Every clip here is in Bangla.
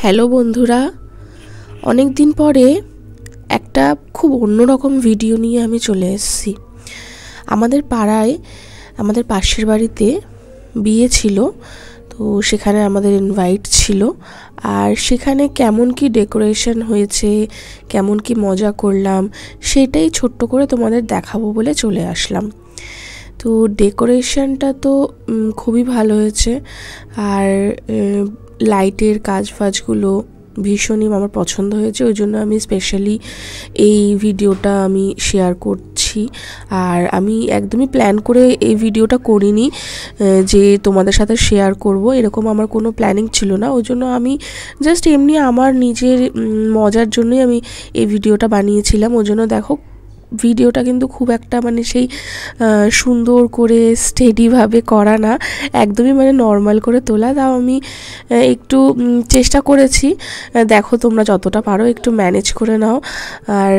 হ্যালো বন্ধুরা, অনেক দিন পরে একটা খুব অন্যরকম ভিডিও নিয়ে আমি চলে এসেছি। আমাদের পাড়ায় আমাদের পাশের বাড়িতে বিয়ে ছিল, তো সেখানে আমাদের ইনভাইট ছিল। আর সেখানে কেমন কি ডেকোরেশন হয়েছে, কেমন কি মজা করলাম, সেটাই ছোট্ট করে তোমাদের দেখাবো বলে চলে আসলাম। তো ডেকোরেশনটা তো খুবই ভালো হয়েছে, আর লাইটের কাজগুলো ভীষণই আমার পছন্দ হয়েছে। ওই জন্য আমি স্পেশালি এই ভিডিওটা আমি শেয়ার করছি। আর আমি একদমই প্ল্যান করে এই ভিডিওটা করিনি যে তোমাদের সাথে শেয়ার করব, এরকম আমার কোনো প্ল্যানিং ছিল না। ওই জন্য আমি জাস্ট এমনি আমার নিজের মজার জন্যই আমি এই ভিডিওটা বানিয়েছিলাম। ওই জন্য দেখো ভিডিওটা কিন্তু খুব একটা সেই সুন্দর করে স্টেডিভাবে করা না, একদমই নর্মাল করে তোলা। তাও আমি একটু চেষ্টা করেছি, দেখো তোমরা যতটা পারো একটু ম্যানেজ করে নাও। আর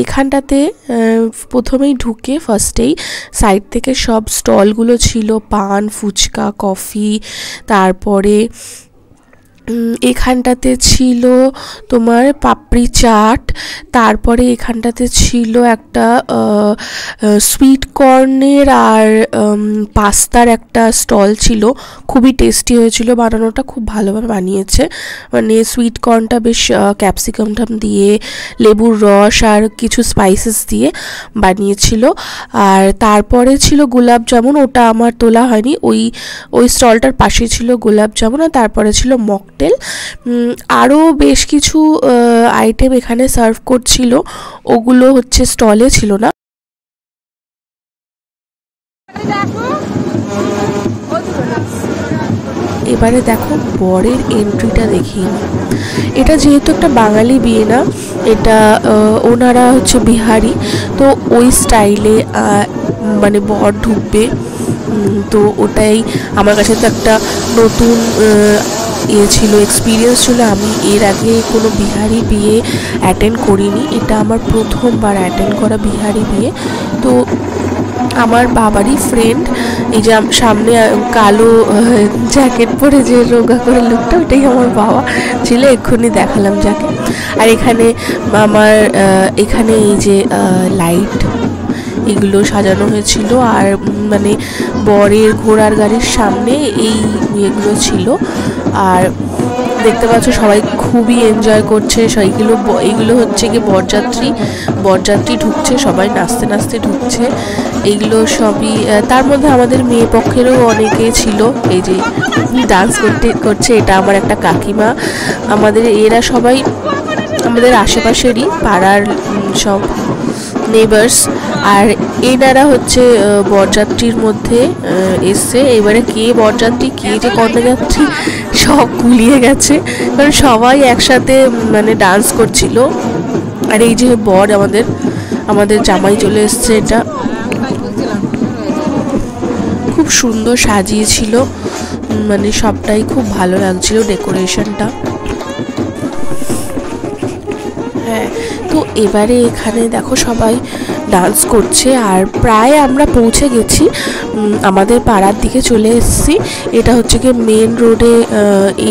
এখানটাতে প্রথমেই ঢুকে ফার্স্টেই সাইড থেকে সব স্টলগুলো ছিল, পান, ফুচকা, কফি, তারপরে এখানটাতে ছিল তোমার পাপড়ি চাট, তারপরে এখানটাতে ছিল একটা সুইট কর্নের আর পাস্তার একটা স্টল ছিল। খুবই টেস্টি হয়েছিল, বানানোটা খুব ভালোভাবে বানিয়েছে। সুইট কর্নটা বেশ ক্যাপসিকাম দিয়ে, লেবুর রস আর কিছু স্পাইসেস দিয়ে বানিয়েছিল। আর তারপরে ছিল গোলাপ জামুন, ওটা আমার তোলা হয়নি। ওই স্টলটার পাশে ছিল গোলাপ জামুন, আর তারপরে ছিল মকটেল। আরও বেশ কিছু আইটেম এখানে সার্ভ করছিল, ওগুলো হচ্ছে স্টলে ছিল না। এবারে দেখো বরের এন্ট্রিটা দেখিয়ে। এটা যেহেতু একটা বাঙালি বিয়ে না, এটা ওনারা হচ্ছে বিহারি, তো ওই স্টাইলে বর ঢুকবে। তো ওটাই আমার কাছে তো একটা নতুন ছিল, এক্সপিরিয়েন্স ছিল। আমি এর আগে কোনো বিহারি বিয়ে অ্যাটেন্ড করিনি, এটা আমার প্রথমবার অ্যাটেন্ড করা বিহারি বিয়ে। তো আমার বাবারই ফ্রেন্ড, এই যে সামনে কালো জ্যাকেট পরে যে রোগা করে লোকটা, ওটাই আমার বাবা ছিল, এক্ষুনি দেখালাম যাকে। আর এখানে এখানে এই যে লাইট এগুলো সাজানো হয়েছিল, আর বরের ঘোড়ার গাড়ির সামনে এই ইয়েগুলো ছিল। আর দেখতে পাচ্ছ সবাই খুবই এনজয় করছে। এইগুলো হচ্ছে কি বরযাত্রী ঢুকছে, সবাই নাচতে নাচতে ঢুকছে। এইগুলো সবই, তার মধ্যে আমাদের মেয়ে পক্ষেরও অনেকে ছিল। এই যে ডান্স করছে, এটা আমার একটা কাকিমা। এরা সবাই আমাদের আশেপাশেরই পাড়ার সব নেবার্স। আর এনারা হচ্ছে বরযাত্রীর মধ্যে এসছে। এবারে কে বরযাত্রী কে যে কন্যাযাত্রী সব গুলিয়ে গেছে, কারণ সবাই একসাথে ডান্স করছিল। আর এই যে বর আমাদের জামাই চলে এসছে, এটা খুব সুন্দর সাজিয়েছিল, সবটাই খুব ভালো লাগছিল ডেকোরেশনটা। হ্যাঁ, তো এবারে এখানে দেখো সবাই ডান্স করছে, আর প্রায় আমরা পৌঁছে গেছি, আমাদের পাড়ার দিকে চলে এসেছি। এটা হচ্ছে কি মেন রোডে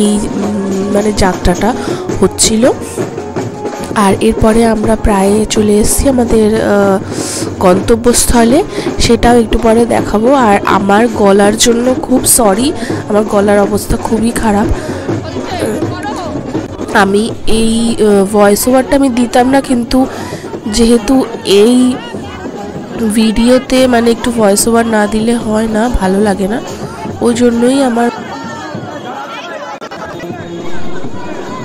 এই যাত্রাটা হচ্ছিল। আর এরপরে আমরা প্রায় চলে এসেছি আমাদের গন্তব্যস্থলে, সেটাও একটু পরে দেখাবো। আর আমার গলার জন্য খুব সরি, আমার গলার অবস্থা খুবই খারাপ। আমি এই ভয়েস ওভারটা আমি দিতাম না, কিন্তু যেহেতু এই ভিডিওতে একটু ভয়েস ওভার না দিলে হয় না, ভালো লাগে না, ওই জন্যই আমার।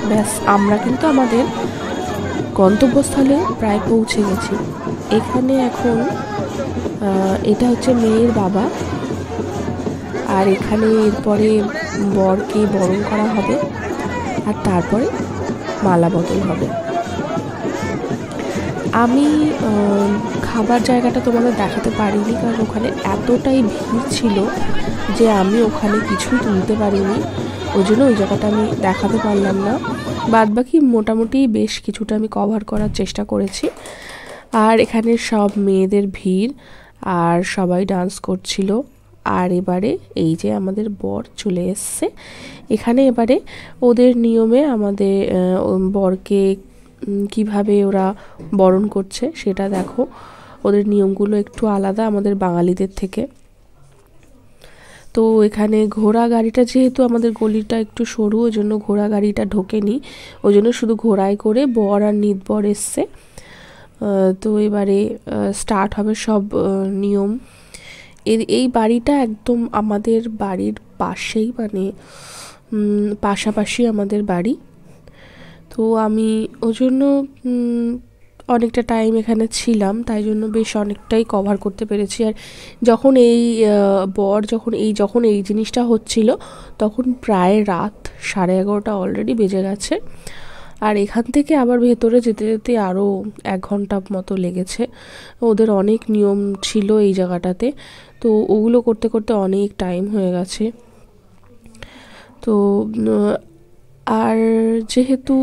ব্যাস, আমরা কিন্তু আমাদের গন্তব্যস্থলে প্রায় পৌঁছে গেছি। এখানে এখন এটা হচ্ছে মেয়ের বাবা, আর এখানে এরপরে বরকে বরণ করা হবে, আর তারপরে মালা বদল হবে। আমি খাবার জায়গাটা তোমাদের দেখাতে পারিনি, কারণ ওখানে এতটাই ভিড় ছিল যে আমি ওখানে কিছুই তুলতে পারিনি, ওই জন্য ওই জায়গাটা আমি দেখাতে পারলাম না। বাদবাকি মোটামুটি বেশ কিছুটা আমি কভার করার চেষ্টা করেছি। আর এখানে সব মেয়েদের ভিড়, আর সবাই ডান্স করছিল। আর এবারে এই যে আমাদের বর চলে এসছে এখানে। এবারে ওদের নিয়মে আমাদের বরকে কিভাবে ওরা বরণ করছে সেটা দেখো। ওদের নিয়মগুলো একটু আলাদা আমাদের বাঙালিদের থেকে। তো এখানে ঘোড়া গাড়িটা, যেহেতু আমাদের গলিটা একটু সরু, ওই জন্য ঘোড়া গাড়িটা ঢোকেনি, ওই জন্য শুধু ঘোড়ায় করে বর আর নিতবর এসছে। তো এবারে স্টার্ট হবে সব নিয়ম। এই বাড়িটা একদম আমাদের বাড়ির পাশেই, মানে পাশাপাশি আমাদের বাড়ি। তো আমি ওই জন্য অনেকটা টাইম এখানে ছিলাম, তাই জন্য বেশ অনেকটাই কভার করতে পেরেছি। আর যখন যখন এই জিনিসটা হচ্ছিল তখন প্রায় রাত 11:30 অলরেডি বেজে গেছে। আর এখান থেকে আবার ভেতরে যেতে যেতে আরও 1 ঘন্টা মতো লেগেছে। ওদের অনেক নিয়ম ছিল এই জায়গাটাতে, তো ওগুলো করতে করতে অনেক টাইম হয়ে গেছে। তো আর যেহেতু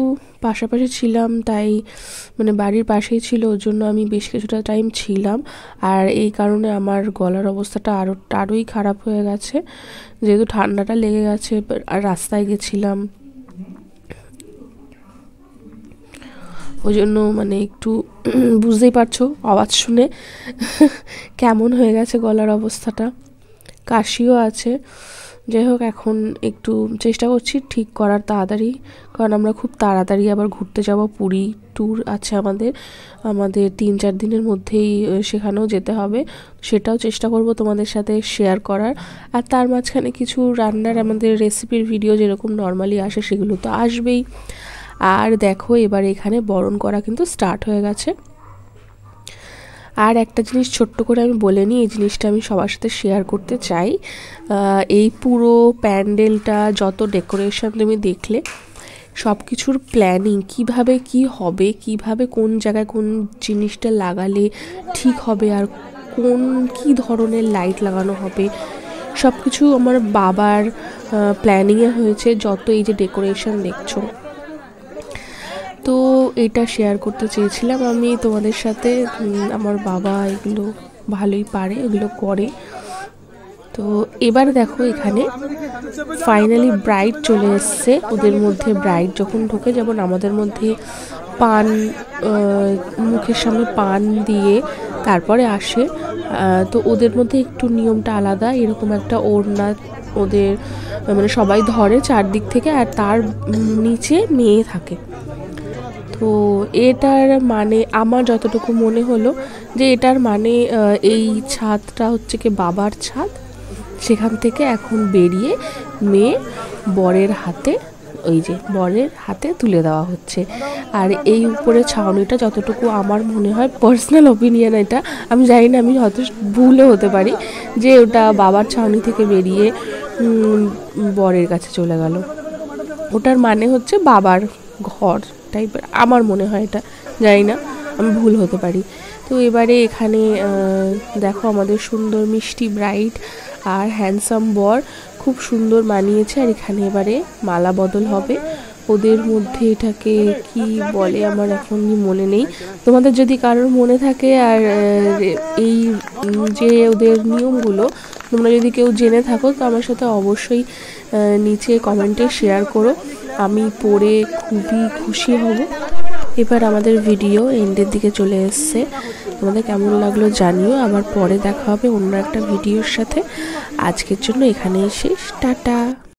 পাশাপাশি ছিলাম, তাই মানে বাড়ির পাশেই ছিল, ওর জন্য আমি বেশ কিছুটা টাইম ছিলাম। আর এই কারণে আমার গলার অবস্থাটা আরোই খারাপ হয়ে গেছে, যেহেতু ঠান্ডাটা লেগে গেছে আর রাস্তায় গেছিলাম, ওই জন্য মানে একটু বুঝতেই পারছো আওয়াজ শুনে কেমন হয়ে গেছে গলার অবস্থাটা। কাশিও আছে। যাই হোক, এখন একটু চেষ্টা করছি ঠিক করার তাড়াতাড়ি, কারণ আমরা খুব তাড়াতাড়ি আবার ঘুরতে যাব। পুরী ট্যুর আছে আমাদের 3-4 দিনের মধ্যেই সেখানেও যেতে হবে। সেটাও চেষ্টা করব তোমাদের সাথে শেয়ার করার। আর তার মাঝখানে কিছু রান্নার আমাদের রেসিপির ভিডিও যেরকম নর্মালি আসে সেগুলো তো আসবেই। আর দেখো এবার এখানে বরণ করা কিন্তু স্টার্ট হয়ে গেছে। আর একটা জিনিস ছোট্ট করে আমি বলে নিই, এই জিনিসটা আমি সবার সাথে শেয়ার করতে চাই। এই পুরো প্যান্ডেলটা, যত ডেকোরেশন তুমি দেখলে, সব কিছুর প্ল্যানিং কিভাবে কি হবে, কিভাবে কোন জায়গায় কোন জিনিসটা লাগালে ঠিক হবে, আর কি ধরনের লাইট লাগানো হবে, সব কিছু আমার বাবার প্ল্যানিংয়ে হয়েছে। যত এই যে ডেকোরেশন দেখছো, তো এটা শেয়ার করতে চেয়েছিলাম আমি তোমাদের সাথে। আমার বাবা এগুলো ভালোই পারে, এগুলো করে। তো এবার দেখো এখানে ফাইনালি ব্রাইড চলে এসছে। ওদের মধ্যে ব্রাইড যখন ঢোকে, যেমন আমাদের মধ্যে পান, মুখের সামনে পান দিয়ে তারপরে আসে, তো ওদের মধ্যে একটু নিয়মটা আলাদা। এরকম একটা ওড়না ওদের মানে সবাই ধরে চারদিক থেকে, আর তার নিচে মেয়ে থাকে। তো এটার মানে আমার যতটুকু মনে হলো যে এটার মানে এই ছাদটা হচ্ছে কি বাবার ছাদ, সেখান থেকে এখন বেরিয়ে মেয়ে বরের হাতে তুলে দেওয়া হচ্ছে। আর এই উপরে ছাউনিটা, যতটুকু আমার মনে হয়, পার্সোনাল ওপিনিয়ন এটা, আমি জানি না, আমি হয়তো ভুলও হতে পারি, যে ওটা বাবার ছাউনি থেকে বেরিয়ে বরের কাছে চলে গেল। ওটার মানে হচ্ছে বাবার ঘর টাইপের, আমার মনে হয়, এটা জানি না, আমি ভুল হতে পারি। তো এবারে এখানে দেখো আমাদের সুন্দর মিষ্টি ব্রাইড আর হ্যান্ডসাম বর খুব সুন্দর মানিয়েছে। আর এখানে এবারে মালা বদল হবে ওদের মধ্যে। এটাকে কি বলে আমার এখন মনে নেই, তোমাদের যদি কারোর মনে থাকে আর এই যে ওদের নিয়মগুলো তোমরা যদি কেউ জেনে থাকো, তো আমার সাথে অবশ্যই নিচে কমেন্টে শেয়ার করো, আমি পড়ে খুবই খুশি হব। এবার আমাদের ভিডিও এন্ডের দিকে চলে এসছে, তোমাদের কেমন লাগলো জানিও। আবার পরে দেখা হবে অন্য একটা ভিডিওর সাথে। আজকের জন্য এখানেই শেষ, টাটা।